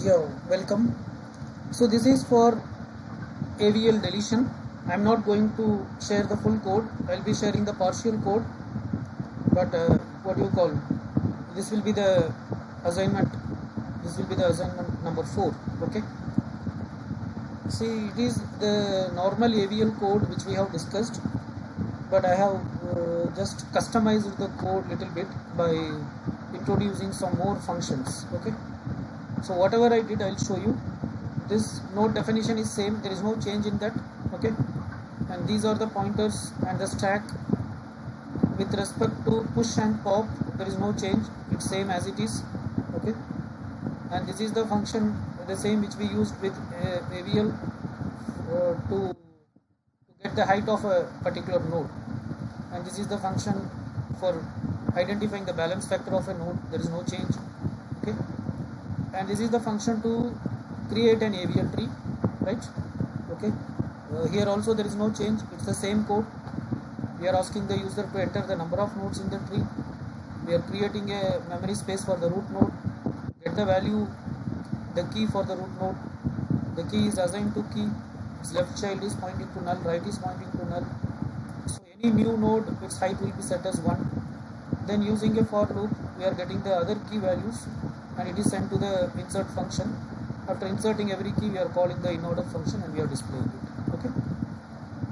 Yeah, welcome. So this is for AVL deletion. I'm not going to share the full code. I'll be sharing the partial code. But what do you call? This will be the assignment. This will be the assignment number 4. Okay. See, it is the normal AVL code which we have discussed, but I have just customized the code little bit by introducing some more functions. Okay. So whatever I did, I'll show you. This node definition is same, there is no change in that. Okay, and these are the pointers and the stack. With respect to push and pop, there is no change, it's same as it is. Okay, and this is the function, the same which we used with AVL to get the height of a particular node, and this is the function for identifying the balance factor of a node. There is no change. Okay, and this is the function to create an AVL tree, right? Okay, here also there is no change, it's the same code. We are asking the user to enter the number of nodes in the tree. We are creating a memory space for the root node, get the value, the key for the root node. The key is assigned to key, its left child is pointing to null, right is pointing to null. So any new node, its height will be set as 1. Then using a for loop, we are getting the other key values and it is sent to the insert function. After inserting every key, we are calling the inorder function and we are displaying it. Okay.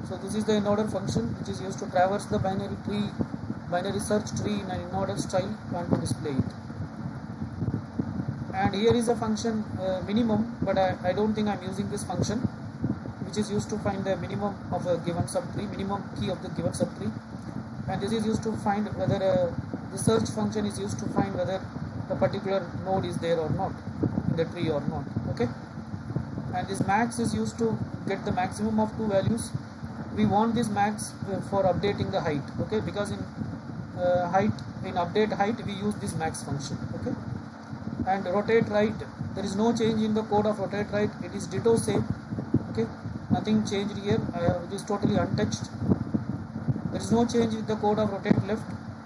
So this is the inorder function which is used to traverse the binary search tree in an inorder style and to display it. And here is a function minimum, but I don't think I'm using this function, which is used to find the minimum of a given subtree, minimum key of the given subtree. And this is used to find whether the search function is used to find whether a particular node is there or not in the tree or not. Okay, and this max is used to get the maximum of 2 values. We want this max for updating the height. Okay, because in update height we use this max function. Okay, and rotate right, there is no change in the code of rotate right, it is ditto same. Okay, nothing changed here, it is totally untouched. There is no change with the code of rotate left,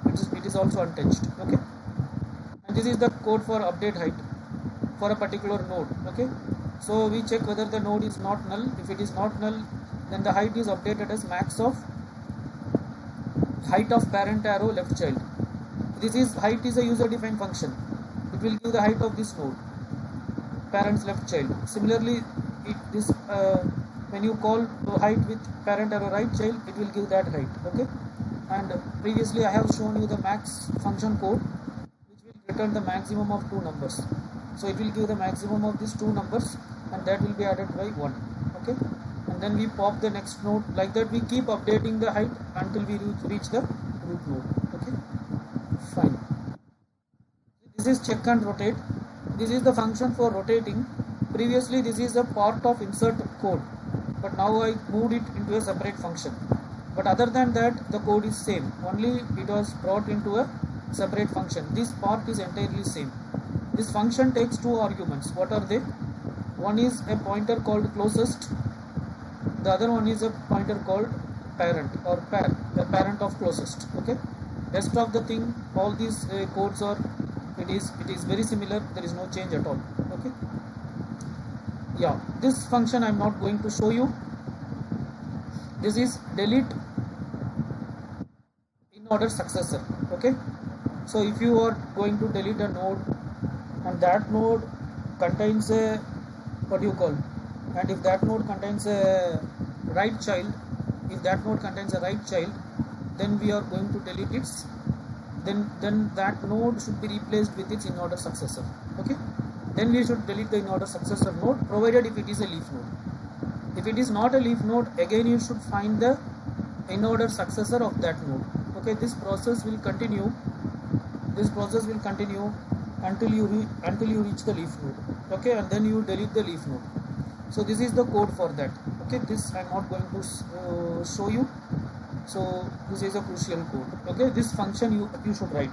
it is also untouched. Okay, and this is the code for update height for a particular node. Okay, so we check whether the node is not null. If it is not null, then the height is updated as max of height of parent arrow left child. This is height is a user defined function, it will give the height of this node, parent's left child. Similarly, when you call height with parent arrow right child, it will give that height. Okay, and previously I have shown you the max function code which will return the maximum of 2 numbers. So it will give the maximum of these 2 numbers and that will be added by 1. Okay, and then we pop the next node. Like that we keep updating the height until we reach the root node. Okay, fine. This is check and rotate. This is the function for rotating. Previously this is a part of insert code, but now I moved it into a separate function. But other than that, the code is same, only it was brought into a separate function. This part is entirely same. This function takes 2 arguments. What are they? One is a pointer called closest, the other one is a pointer called parent or the parent of closest. Okay, rest of the thing, all these codes are, it is very similar, there is no change at all. Okay, yeah, this function I'm not going to show you. This is delete in order successor. Okay, so if you are going to delete a node and that node contains a and if that node contains a right child, then we are going to delete its, then that node should be replaced with its in order successor. Okay, then we should delete the in order successor node, provided if it is a leaf node. If it is not a leaf node, again you should find the in order successor of that node. Okay, this process will continue until you reach the leaf node. Okay, and then you delete the leaf node. So this is the code for that. Okay, this I'm not going to show you. So this is a crucial code. Okay, this function you should write.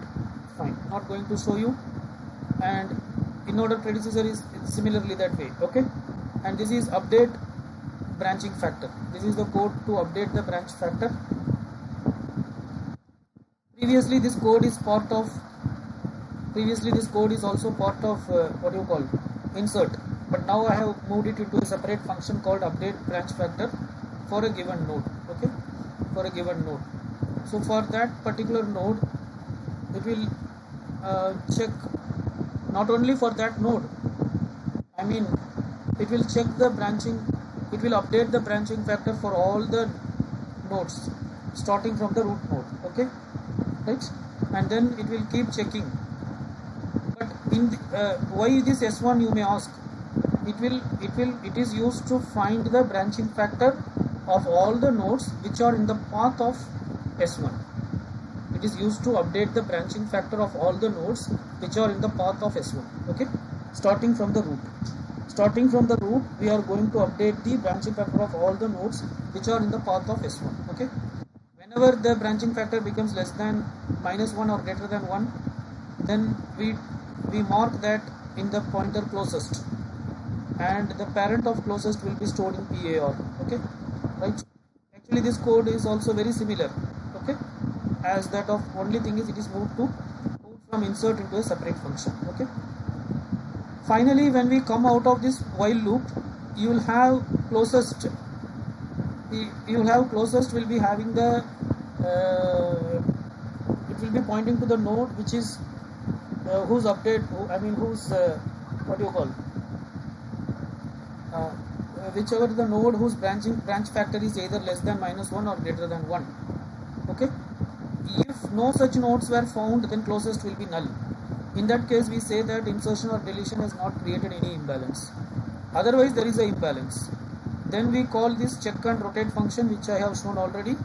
Fine, not going to show you. And in order predecessor is similarly that way. Okay, and this is update branching factor. This is the code to update the branch factor. Previously this code is also part of insert, but now I have moved it into a separate function called update branch factor for a given node. Okay, for a given node. So for that particular node, it will check not only for that node, I mean it will check the branching, it will update the branching factor for all the nodes starting from the root node. Okay, right, and then it will keep checking. But in the, why this S1, you may ask? It is used to find the branching factor of all the nodes which are in the path of S1. It is used to update the branching factor of all the nodes which are in the path of S1. Okay, starting from the root. Starting from the root, we are going to update the branching factor of all the nodes which are in the path of S1. Okay, whenever the branching factor becomes less than -1 or greater than 1, then we mark that in the pointer closest, and the parent of closest will be stored in PAR. Okay, right. Actually, this code is also very similar. Okay, as that of, only thing is it is moved from insert into a separate function. Okay. Finally, when we come out of this while loop, you will have closest. You will have closest will be having the it will be pointing to the node which is whose update, whose what do you call, whichever the node whose branch factor is either less than -1 or greater than 1. Okay, if no such nodes were found, then closest will be null. In that case, we say that insertion or deletion has not created any imbalance. Otherwise, there is a imbalance. Then we call this check and rotate function, which I have shown already.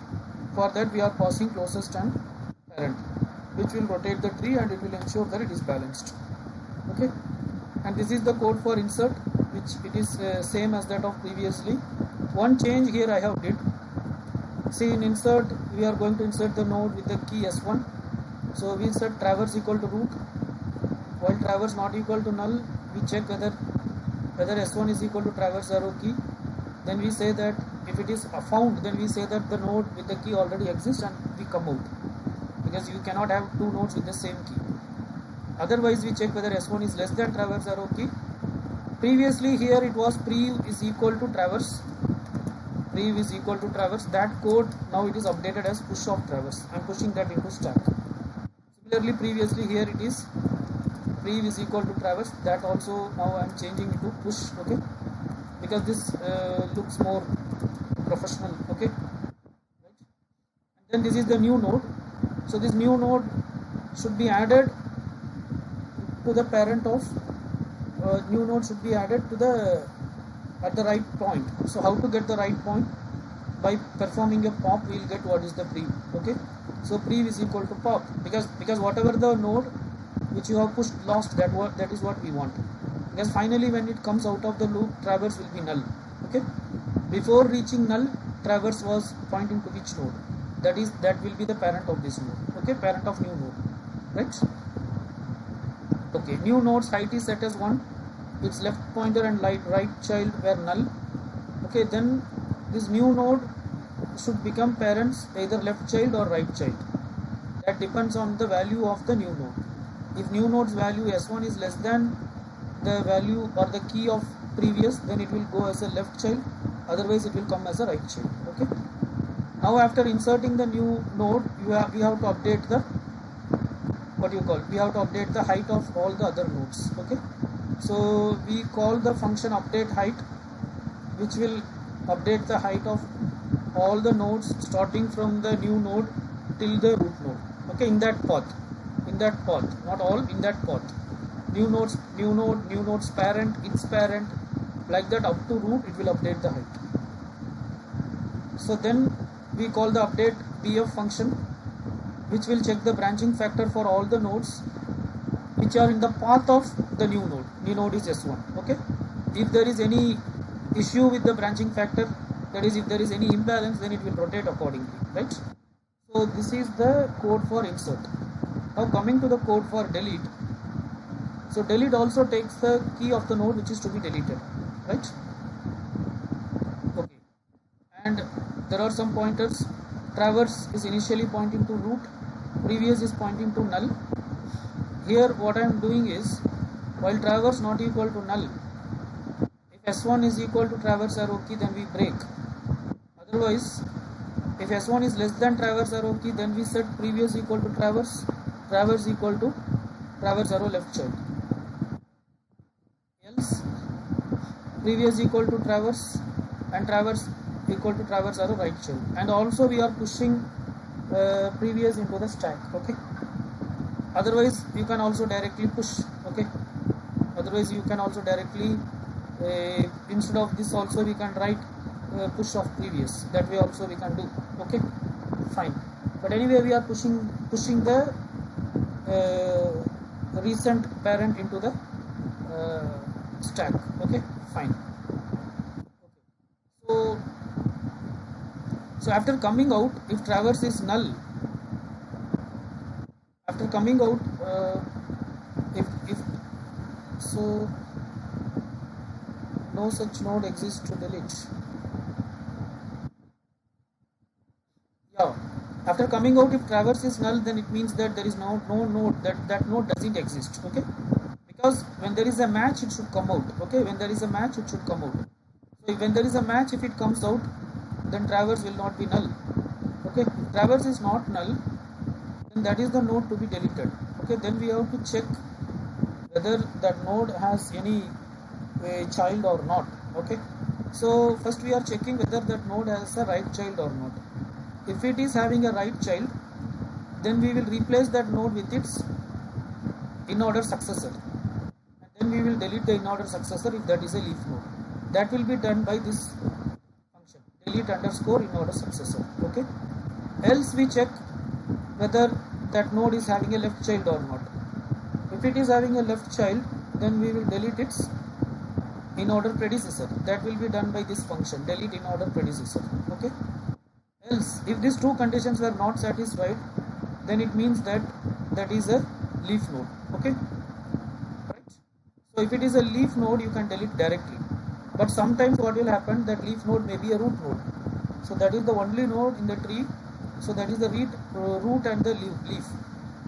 For that, we are passing closest and parent, which will rotate the tree and it will ensure that it is balanced. Okay, and this is the code for insert, which it is same as that of previously. One change here I have did. See, in insert, we are going to insert the node with the key S1. So we set traverse equal to root. While traverse not equal to null, we check whether S1 is equal to traverse arrow key. Then we say that if it is found, then we say that the node with the key already exists and we come out, because you cannot have two nodes with the same key. Otherwise, we check whether S1 is less than traverse arrow key. Previously here it was prev is equal to traverse. Prev is equal to traverse. That code now it is updated as push of traverse. I am pushing that into stack. Similarly, previously here it is prev is equal to traverse. That also now I am changing it to push. Okay, because this looks more professional. Okay, right. And then this is the new node. So this new node should be added to the parent of new node should be added to the at the right point. So how to get the right point? By performing a pop, we will get what is the prev. Okay, so prev is equal to pop, because whatever the node which you have pushed last, that is what we want. Because finally when it comes out of the loop, traverse will be null. Okay, before reaching null, traverse was pointing to which node? That will be the parent of this node. Okay, parent of new node, right? Okay, new node's height is set as 1. Its left pointer and right child were null. Okay, then this new node should become parents either left child or right child. That depends on the value of the new node. If new node's value S1 is less than the value or the key of previous, then it will go as a left child. Otherwise, it will come as a right child. Okay. Now, after inserting the new node, we have to update the we have to update the height of all the other nodes. Okay. So we call the function update height, which will update the height of all the nodes starting from the new node till the root node. Okay, in that path, not all, in that path. New node's parent, its parent, like that up to root, it will update the height. So then we call the update BF function, which will check the branching factor for all the nodes which are in the path of the new node. New node is S1. Okay. If there is any issue with the branching factor, that is, if there is any imbalance, then it will rotate accordingly, right? So this is the code for insert. Now coming to the code for delete. So delete also takes the key of the node which is to be deleted, right? Okay. And there are some pointers. Traverse is initially pointing to root, previous is pointing to null. Here what I am doing is, while traverse not equal to null, If S1 is equal to traverse arrow key, then we break. Otherwise, if S1 is less than traverse arrow key, then we set previous equal to traverse, traverse equal to traverse arrow left child. Else, previous equal to traverse and traverse equal to traverse arrow right child. And also we are pushing previous into the stack. Okay. Otherwise, you can also directly push. Okay. Otherwise, you can also directly instead of this also we can write push of previous. That way also we can do. Okay, fine. But anyway, we are pushing the recent parent into the stack. Okay, fine. Okay. So after coming out, if traverse is null, after coming out, if so, no such node exists to delete. Yeah, after coming out, if traverse is null, then it means that there is no node, that node doesn't exist. Okay, because when there is a match, it should come out. Okay, when there is a match, it should come out. So when there is a match, if it comes out, then traverse will not be null. Okay, if traverse is not null, then that is the node to be deleted. Okay, then we have to check whether that node has any child or not. Okay, so first we are checking whether that node has a right child or not. If it is having a right child, then we will replace that node with its in-order successor, and then we will delete the in-order successor if that is a leaf node. That will be done by this function, delete underscore in-order successor. Okay, else we check whether that node is having a left child or not. If it is having a left child, then we will delete its in-order predecessor. That will be done by this function, delete in-order predecessor. Okay, else if these two conditions were not satisfied, then it means that that is a leaf node. Okay, right? So if it is a leaf node, you can delete directly, but sometimes what will happen, that leaf node may be a root node. So that is the only node in the tree, so that is the root and the leaf.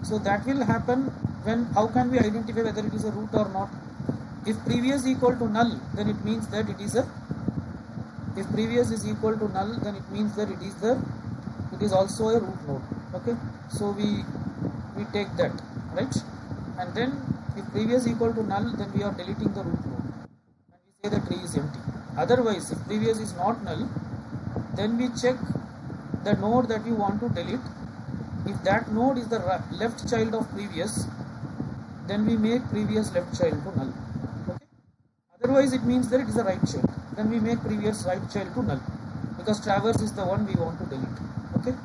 So that will happen when, how can we identify whether it is a root or not? If previous equal to null, then it means that it is a, if previous is equal to null, then it means that it is also a root node. Okay, so we take that, right? And then if previous equal to null, then we are deleting the root node and we say the tree is empty. Otherwise, if previous is not null, then we check the node that you want to delete. If that node is the left child of previous, then we make previous left child to null. Okay, otherwise it means that it is a right child, then we make previous right child to null, because traverse is the one we want to delete. Okay,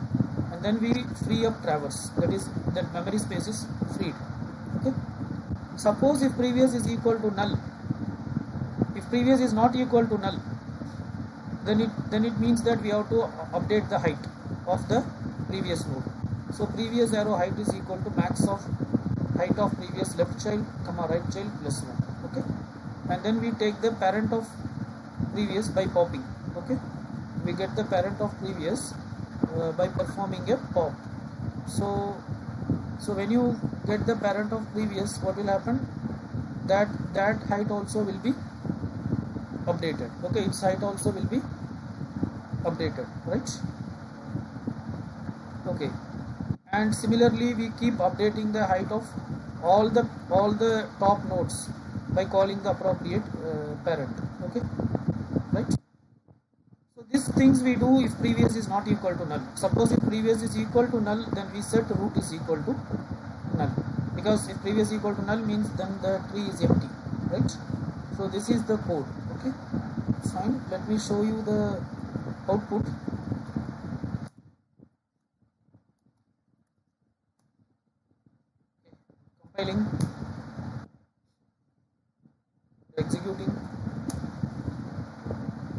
and then we free up traverse, that is, that memory space is freed. Okay, suppose if previous is equal to null, if previous is not equal to null, then it means that we have to update the height of the previous node. So previous arrow height is equal to max of height of previous left child comma right child plus 1. Okay, and then we take the parent of previous by popping. Okay, we get the parent of previous by performing a pop. So when you get the parent of previous, what will happen, that height also will be updated. Okay, its height also will be updated, right? Okay, and similarly we keep updating the height of all the top nodes by calling the appropriate parent. Okay, right? So these things we do if previous is not equal to null. Suppose if previous is equal to null, then we set root is equal to null, because if previous equal to null means then the tree is empty, right? So this is the code. Okay, fine, let me show you the output. Compiling, executing.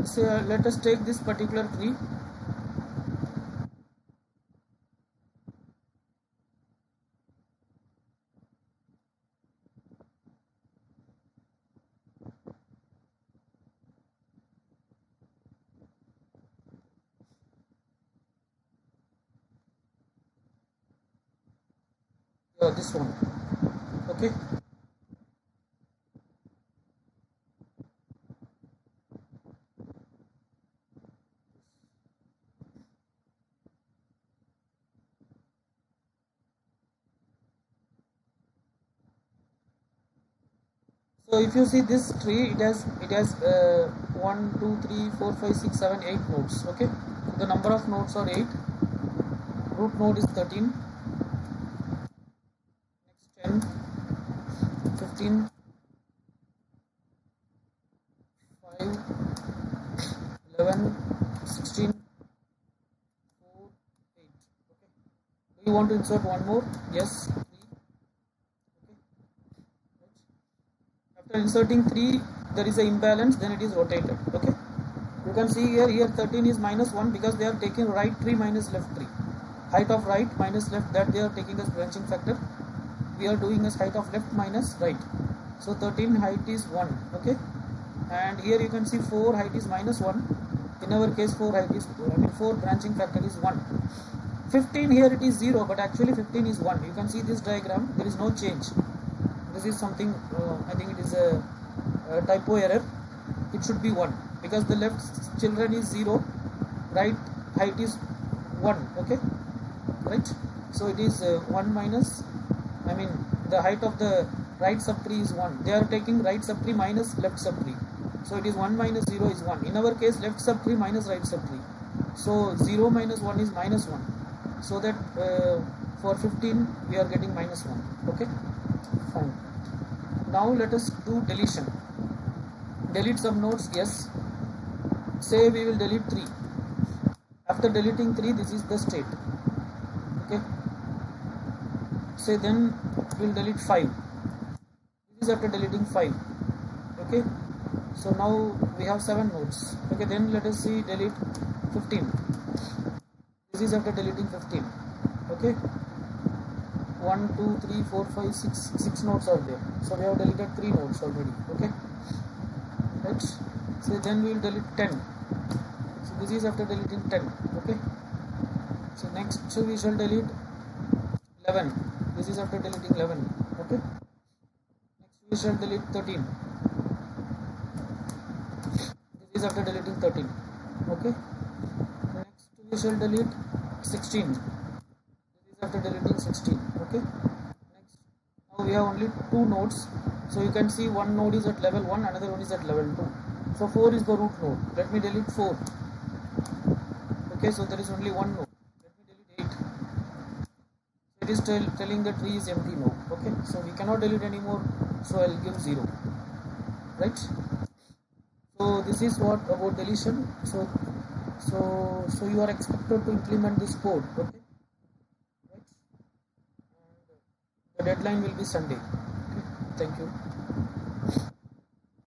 So let us take this particular tree. This one. Okay, So if you see this tree, it has 1 2 3 4 5 6 7 8 nodes. Okay, so the number of nodes are 8. Root node is 13. Next 10, 15, 5, 11, 16, 4, 8. Okay. Do you want to insert one more? Yes. 3. Okay. Right. After inserting 3, there is an imbalance. Then it is rotated. Okay. You can see here 13 is minus 1 because they are taking right tree minus left tree. Height of right minus left, that they are taking as branching factor. We are doing as height of left minus right. So 13 height is 1. Okay. And here you can see 4 height is minus 1. In our case 4 height is 4 branching factor is 1. 15 here it is 0, but actually 15 is 1. You can see this diagram, there is no change. This is something, I think it is a typo error. It should be 1 because the left children is 0, right height is 1. Okay, right. So it is 1 minus, the height of the right subtree is 1. They are taking right subtree minus left subtree. So it is 1 minus 0 is 1. In our case, left subtree minus right subtree. So 0 minus 1 is minus 1. So that for 15 we are getting minus 1. Okay, fine. Now let us do deletion. Delete some nodes. Yes. Say we will delete 3. After deleting 3, this is the state. Okay. Say then we will delete 5. This is after deleting 5. Okay. So now we have 7 nodes. Okay, then let us see delete 15. This is after deleting 15. Okay. 1, 2, 3, 4, 5, 6 nodes are there. So we have deleted 3 nodes already. Okay. Right. So then we will delete 10. So this is after deleting 10. Okay. So next we shall delete 11. This is after deleting 11. Okay. Next we shall delete 13. This is after deleting 13. Okay. Next we shall delete 16. This is after deleting 16. Okay. Next, now we have only 2 nodes. So you can see one node is at level 1, another one is at level 2. So 4 is the root node. Let me delete 4. Okay, so there is only one node. Let me delete 8. It is telling the tree is empty node. Okay, so we cannot delete anymore. So I'll give 0. Right. So this is what about deletion. So you are expected to implement this code. Okay. Right. And the deadline will be Sunday. Okay. Thank you.